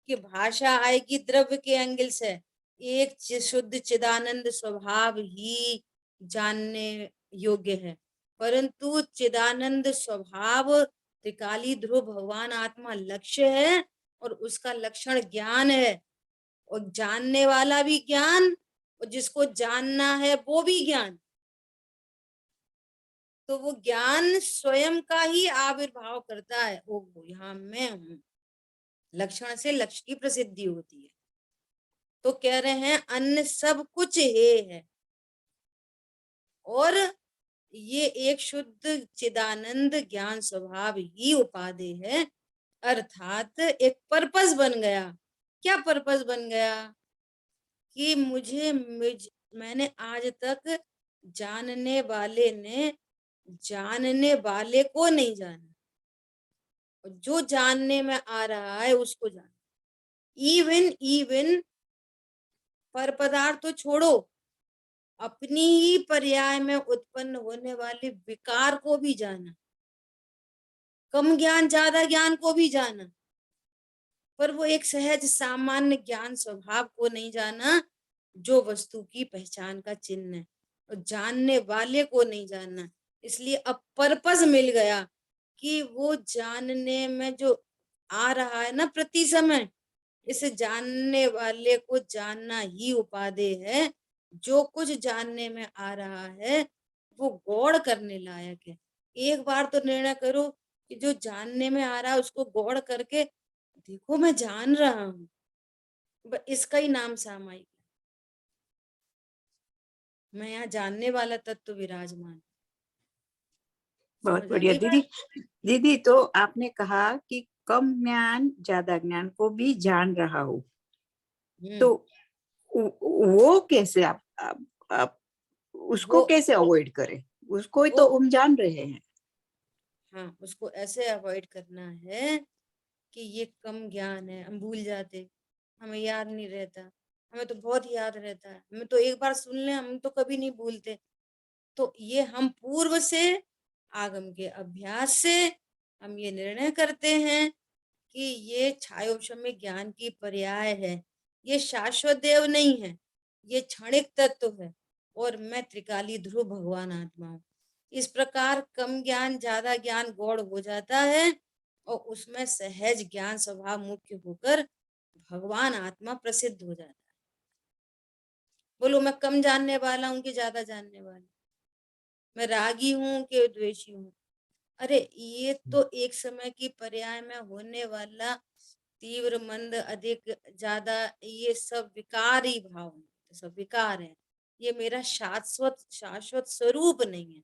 कि भाषा आएगी द्रव्य के एंगल से, एक शुद्ध चिदानंद स्वभाव ही जानने योग्य है, परंतु चिदानंद स्वभाव त्रिकाली ध्रुव भगवान आत्मा लक्ष्य है, और उसका लक्षण ज्ञान है, और जानने वाला भी ज्ञान, और जिसको जानना है वो भी ज्ञान। तो वो ज्ञान स्वयं का ही आविर्भाव करता है, वो यहाँ मैं हूँ, लक्षण से लक्ष्य की प्रसिद्धि होती है। तो कह रहे हैं अन्य सब कुछ हे है, और ये एक शुद्ध चिदानंद ज्ञान स्वभाव ही उपादेय है, अर्थात एक पर्पस बन गया। क्या पर्पस बन गया? कि मैंने आज तक जानने वाले ने जानने वाले को नहीं जाना, और जो जानने में आ रहा है उसको जाना। इवन पर पदार्थ तो छोड़ो, अपनी ही पर्याय में उत्पन्न होने वाले विकार को भी जाना, कम ज्ञान ज्यादा ज्ञान को भी जाना, पर वो एक सहज सामान्य ज्ञान स्वभाव को नहीं जाना जो वस्तु की पहचान का चिन्ह है, और जानने वाले को नहीं जानना। इसलिए अब पर्पस मिल गया कि वो जानने में जो आ रहा है ना प्रति समय, इस जानने वाले को जानना ही उपादेय है। जो कुछ जानने में आ रहा है वो गौड़ करने लायक है। एक बार तो निर्णय करो कि जो जानने में आ रहा है उसको गौड़ करके देखो मैं जान रहा हूँ, इसका ही नाम सामायिक है। मैं यहाँ जानने वाला तत्व विराजमान। बहुत बढ़िया दीदी। दीदी तो आपने कहा कि कम ज्ञान ज्यादा ज्ञान को भी जान रहा हो, तो वो कैसे आप उसको कैसे अवॉइड करें? उसको ही तो हम जान रहे हैं। हाँ, उसको ऐसे अवॉइड करना है कि ये कम ज्ञान है, हम भूल जाते, हमें याद नहीं रहता। हमें तो बहुत याद रहता है, हमें तो एक बार सुन ले हम तो कभी नहीं भूलते। तो ये हम पूर्व से आगम के अभ्यास से हम ये निर्णय करते हैं कि ये छायोपशम्य ज्ञान की पर्याय है, ये शाश्वत देव नहीं है, ये क्षणिक तत्व है, और मैं त्रिकाली ध्रुव भगवान आत्मा हूँ। इस प्रकार कम ज्ञान ज्यादा ज्ञान गौड़ हो जाता है, और उसमें सहज ज्ञान स्वभाव मुख्य होकर भगवान आत्मा प्रसिद्ध हो जाता है। बोलो मैं कम जानने वाला हूँ कि ज्यादा जानने वाला? मैं रागी हूँ कि द्वेषी हूँ? अरे ये तो एक समय की पर्याय में होने वाला तीव्र मंद अधिक ज्यादा ये सब विकार ही भाव है, सब विकार है। ये मेरा शाश्वत स्वरूप नहीं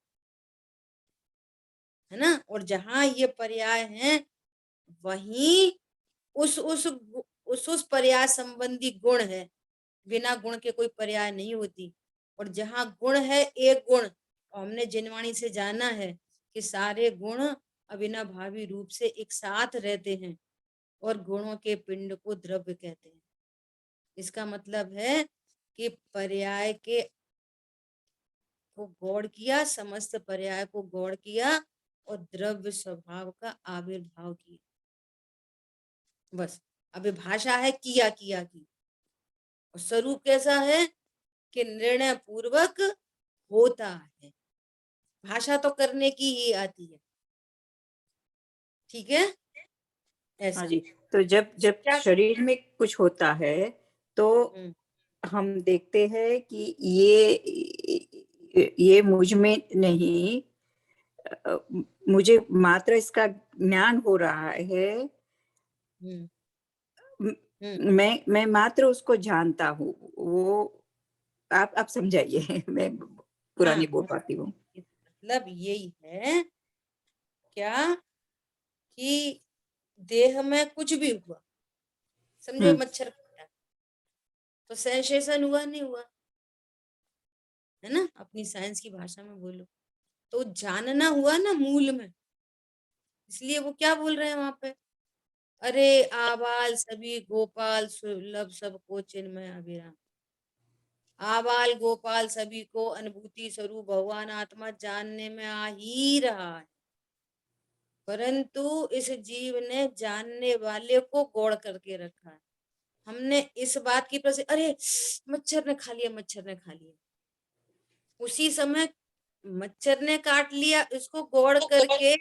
है ना। और जहां ये पर्याय है वहीं उस पर्याय संबंधी गुण है, बिना गुण के कोई पर्याय नहीं होती। और जहां गुण है एक गुण, और हमने जिनवाणी से जाना है कि सारे गुण अविनाभावी रूप से एक साथ रहते हैं, और गुणों के पिंड को द्रव्य कहते हैं। इसका मतलब है कि पर्याय के को गौड़ किया, समस्त पर्याय को गौड़ किया और द्रव्य स्वभाव का आविर्भाव किया। बस अभिभाषा है किया किया की, और स्वरूप कैसा है कि निर्णय पूर्वक होता है। भाषा तो करने की ही आती है, ठीक है ऐसा। हाँ जी। तो जब जब क्या शरीर में कुछ होता है तो हम देखते हैं कि ये मुझ में नहीं, मुझे मात्र इसका ज्ञान हो रहा है। हम्म मैं मात्र उसको जानता हूँ। वो आप समझाइए। मैं पूरा हाँ, नहीं बोल पाती हूँ। मतलब यही है क्या कि देह में कुछ भी हुआ, समझे मच्छर काटा तो सेंसेशन हुआ नहीं हुआ, है ना, अपनी साइंस की भाषा में बोलो तो जानना हुआ ना मूल में। इसलिए वो क्या बोल रहे हैं वहां पे, अरे आबाल सभी गोपाल सुलभ सबको चिन्मय अभिराम। आबाल गोपाल सभी को अनुभूति स्वरूप भगवान आत्मा जानने में आ ही रहा है, परंतु इस जीव ने जानने वाले को गौड़ करके रखा है। हमने इस बात की अरे मच्छर ने खा लिया, मच्छर ने खा लिया, उसी समय मच्छर ने काट लिया, इसको गौड़ करके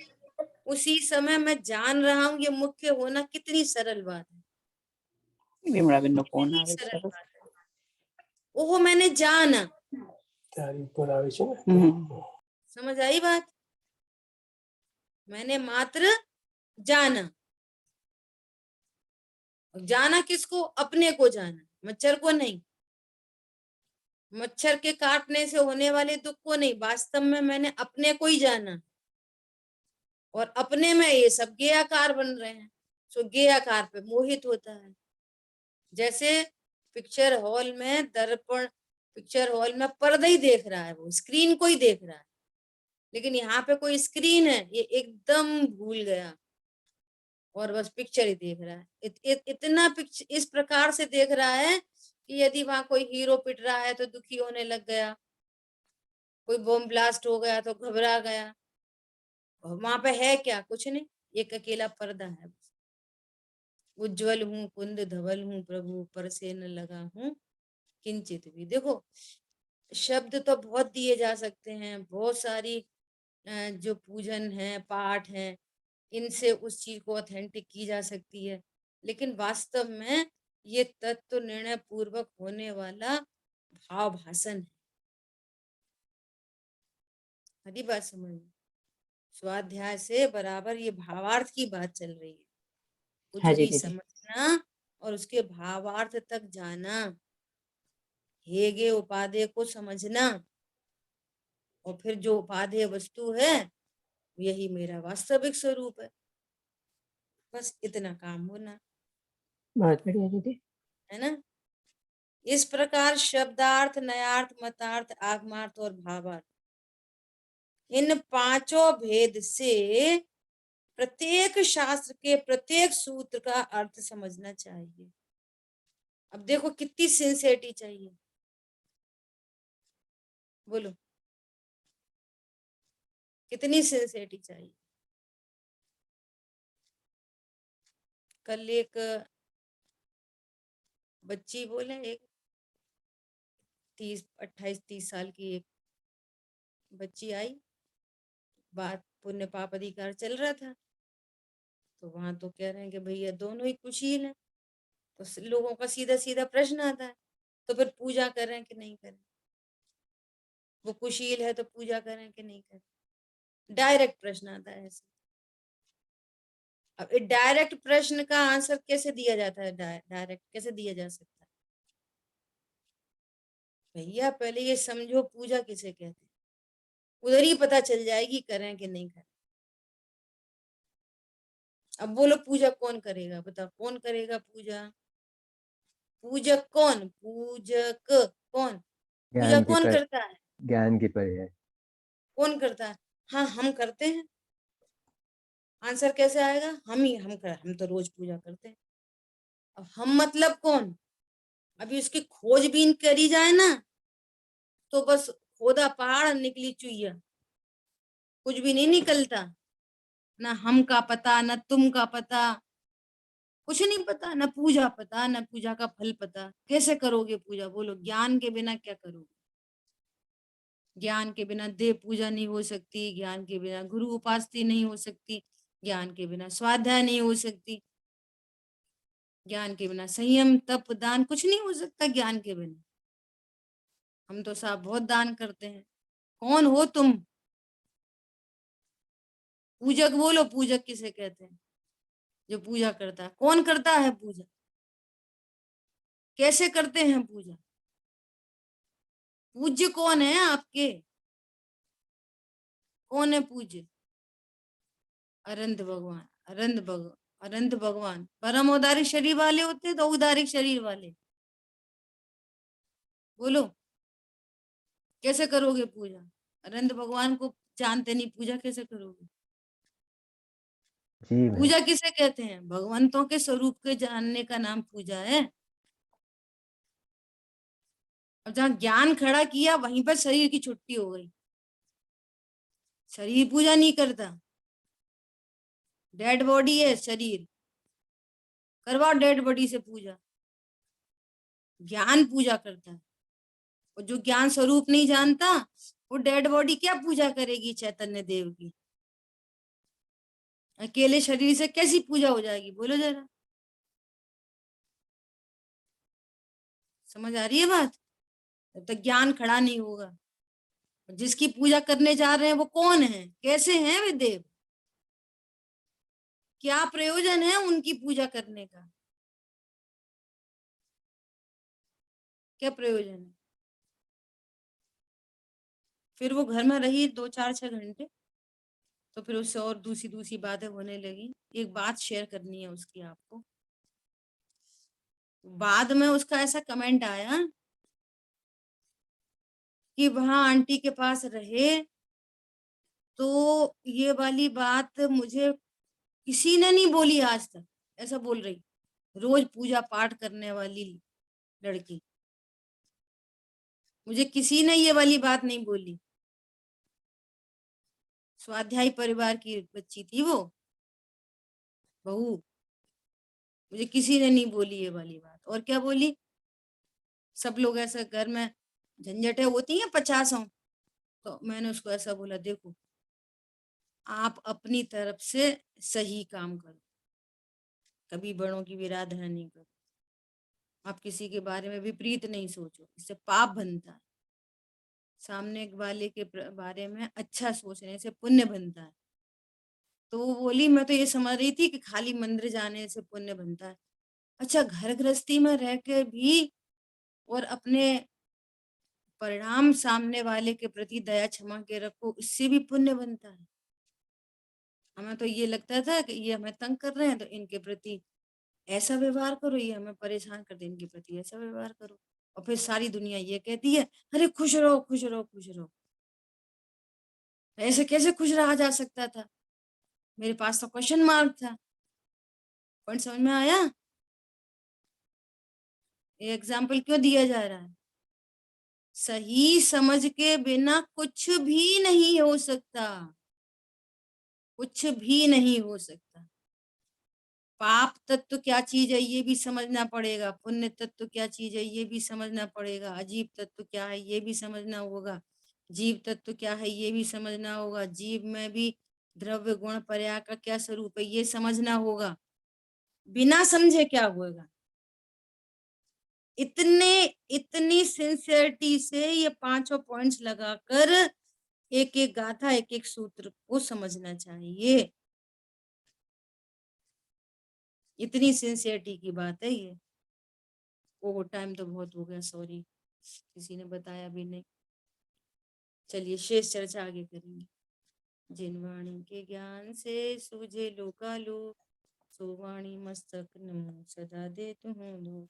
उसी समय मैं जान रहा हूं। ये मुख्य होना कितनी सरल बात है, विमला बिन्नो फोन कितनी आवे सरल छे। बात है। ओहो मैंने जाना, समझ आई बात, मैंने मात्र जाना। जाना किसको, अपने को जाना, मच्छर को नहीं। मच्छर के काटने से होने वाले दुख को नहीं, वास्तव में मैंने अपने को ही जाना, और अपने में ये सब गे आकार बन रहे हैं, सो गे आकार पे मोहित होता है। जैसे पिक्चर हॉल में दर्पण, पिक्चर हॉल में पर्दा ही देख रहा है, वो स्क्रीन को ही देख रहा है, लेकिन यहाँ पे कोई स्क्रीन है ये एकदम भूल गया और बस पिक्चर ही देख रहा है। इतना पिक्चर इस प्रकार से देख रहा है कि यदि वहां कोई हीरो पिट रहा है तो दुखी होने लग गया, कोई बम ब्लास्ट हो गया तो घबरा गया, और वहां पे है क्या, कुछ नहीं, एक अकेला पर्दा है। उज्जवल हूँ कुंद धवल हूँ प्रभु, पर से न लगा हूँ किंचित भी। देखो शब्द तो बहुत दिए जा सकते हैं, बहुत सारी जो पूजन है पाठ है इनसे उस चीज को ऑथेंटिक की जा सकती है, लेकिन वास्तव में ये तत्व निर्णय पूर्वक होने वाला भाव भाषण है। हरी बात समझ में, स्वाध्याय से बराबर ये भावार्थ की बात चल रही है, कुछ हाँ जी भी दीदी। समझना और उसके भावार्थ तक जाना, हेगे उपादेय को समझना, और फिर जो उपादेय वस्तु है यही मेरा वास्तविक स्वरूप है। बस इतना काम होना, बहुत बढ़िया दीदी। है ना। इस प्रकार शब्दार्थ, नयार्थ, मतार्थ, आगमार्थ और भावार्थ, इन पांचों भेद से प्रत्येक शास्त्र के प्रत्येक सूत्र का अर्थ समझना चाहिए। अब देखो कितनी सिंसियरिटी चाहिए, बोलो कितनी सिंसियरिटी चाहिए। कल एक बच्ची बोले, एक 28-30 साल की एक बच्ची आई, बात पुण्य पाप अधिकार चल रहा था, तो वहां तो कह रहे हैं कि भैया दोनों ही कुशील हैं, तो लोगों का सीधा सीधा प्रश्न आता है, तो फिर पूजा करें कि नहीं करें, वो कुशील है तो पूजा करें कि नहीं करें, डायरेक्ट प्रश्न आता है ऐसे। अब डायरेक्ट प्रश्न का आंसर कैसे दिया जाता है, डायरेक्ट कैसे दिया जा सकता है, भैया पहले ये समझो पूजा किसे कहते हैं, उधर ही पता चल जाएगी करें कि नहीं करें। अब बोलो पूजा कौन करेगा, बताओ कौन करेगा पूजा, पूजक कौन, पूजक कौन, पूजा ज्ञान की कौन पर करता है, ज्ञान की पर्याय। कौन करता है, हाँ हम करते हैं, आंसर कैसे आएगा? हम तो रोज पूजा करते हैं। अब हम मतलब कौन? अभी उसकी खोजबीन करी जाए ना तो बस खोदा पहाड़ निकली चुईया, कुछ भी नहीं निकलता। ना हम का पता, ना तुम का पता, कुछ नहीं पता, ना पूजा पता, ना पूजा का फल पता। कैसे करोगे पूजा? बोलो, ज्ञान के बिना क्या करोगे? ज्ञान के बिना देव पूजा नहीं हो सकती, ज्ञान के बिना गुरु उपासना नहीं हो सकती, ज्ञान के बिना स्वाध्याय नहीं हो सकती, ज्ञान के बिना संयम तप दान कुछ नहीं हो सकता। ज्ञान के बिना हम तो साहब बहुत दान करते हैं। कौन हो तुम? पूजक बोलो, पूजक किसे कहते हैं? जो पूजा करता है। कौन करता है पूजा? कैसे करते हैं पूजा? पूज्य कौन है आपके? कौन है पूज्य? अनंत भगवान। अनंत भगवान परम औदारिक शरीर वाले होते हैं तो औदारिक शरीर वाले। बोलो, कैसे करोगे पूजा? अनंत भगवान को जानते नहीं, पूजा कैसे करोगे? जी मैं पूजा किसे कहते हैं? भगवंतों के स्वरूप के जानने का नाम पूजा है। अब जहाँ ज्ञान खड़ा किया वहीं पर शरीर की छुट्टी हो गई। शरीर पूजा नहीं करता, डेड बॉडी है शरीर, करवाओ डेड बॉडी से पूजा। ज्ञान पूजा करता है, और जो ज्ञान स्वरूप नहीं जानता वो डेड बॉडी क्या पूजा करेगी चैतन्य देव की? अकेले शरीर से कैसी पूजा हो जाएगी? बोलो जरा, समझ आ रही है बात? तब तक ज्ञान खड़ा नहीं होगा। जिसकी पूजा करने जा रहे हैं वो कौन है, कैसे हैं वे देव, क्या प्रयोजन है उनकी पूजा करने का? क्या प्रयोजन है? फिर वो घर में रही 2 4 6 घंटे, तो फिर उससे और दूसरी दूसरी बातें होने लगी। एक बात शेयर करनी है उसकी आपको। बाद में उसका ऐसा कमेंट आया कि वहां आंटी के पास रहे तो ये वाली बात मुझे किसी ने नहीं बोली आज तक। ऐसा बोल रही, रोज पूजा पाठ करने वाली लड़की, मुझे किसी ने ये वाली बात नहीं बोली। स्वाध्यायी परिवार की बच्ची थी वो बहू, मुझे किसी ने नहीं बोली ये वाली बात। और क्या बोली? सब लोग ऐसा घर में झंझटें होती हैं 50। तो मैंने उसको ऐसा बोला, देखो आप अपनी तरफ से सही काम करो, कभी बड़ों की विराधना नहीं करो, आप किसी के बारे में विपरीत नहीं सोचो, इससे पाप बनता है। सामने वाले के बारे में अच्छा सोचने से पुण्य बनता है। तो वो बोली, मैं तो ये समझ रही थी कि खाली मंदिर जाने से पुण्य बनता है। अच्छा, घर गृहस्थी में रह के भी और अपने परिणाम सामने वाले के प्रति दया क्षमा के रखो, इससे भी पुण्य बनता है। हमें तो ये लगता था कि ये हमें तंग कर रहे हैं तो इनके प्रति ऐसा व्यवहार करो, ये हमें परेशान कर दे, इनके प्रति ऐसा व्यवहार करो। और फिर सारी दुनिया ये कहती है, अरे खुश रहो खुश रहो खुश रहो। ऐसे कैसे खुश रहा जा सकता था? मेरे पास तो क्वेश्चन मार्क था। पॉइंट समझ में आया? ये एग्जाम्पल क्यों दिया जा रहा है? सही समझ के बिना कुछ भी नहीं हो सकता, कुछ भी नहीं हो सकता। पाप तत्व क्या चीज है ये भी समझना पड़ेगा, पुण्य तत्व क्या चीज है ये भी समझना पड़ेगा, अजीब तत्व क्या है ये भी समझना होगा, जीव तत्व क्या है ये भी समझना होगा, जीव में भी द्रव्य गुण पर्याय का क्या स्वरूप है ये समझना होगा। बिना समझे क्या होगा? इतनी सिंसियरिटी से ये 5 पॉइंट्स लगाकर एक एक गाथा एक एक सूत्र को समझना चाहिए। इतनी सिंसियरिटी की बात है ये। ओ टाइम तो बहुत हो गया, सॉरी, किसी ने बताया भी नहीं। चलिए शेष चर्चा आगे करेंगे। जिन वाणी के ज्ञान से सूझे लोकालोक, सो वाणी मस्तक नमो सदा दे तुम लोग।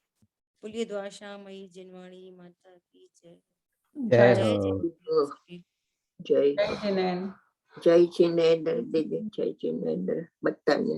बोलिए द्वाशामयी जिनवाणी माता की जय। जय जय हो। जय। जय जय जिनेन्द्र। જય જિનેન્દ્ર દીદી, જય જિનેન્દ્ર બધાને.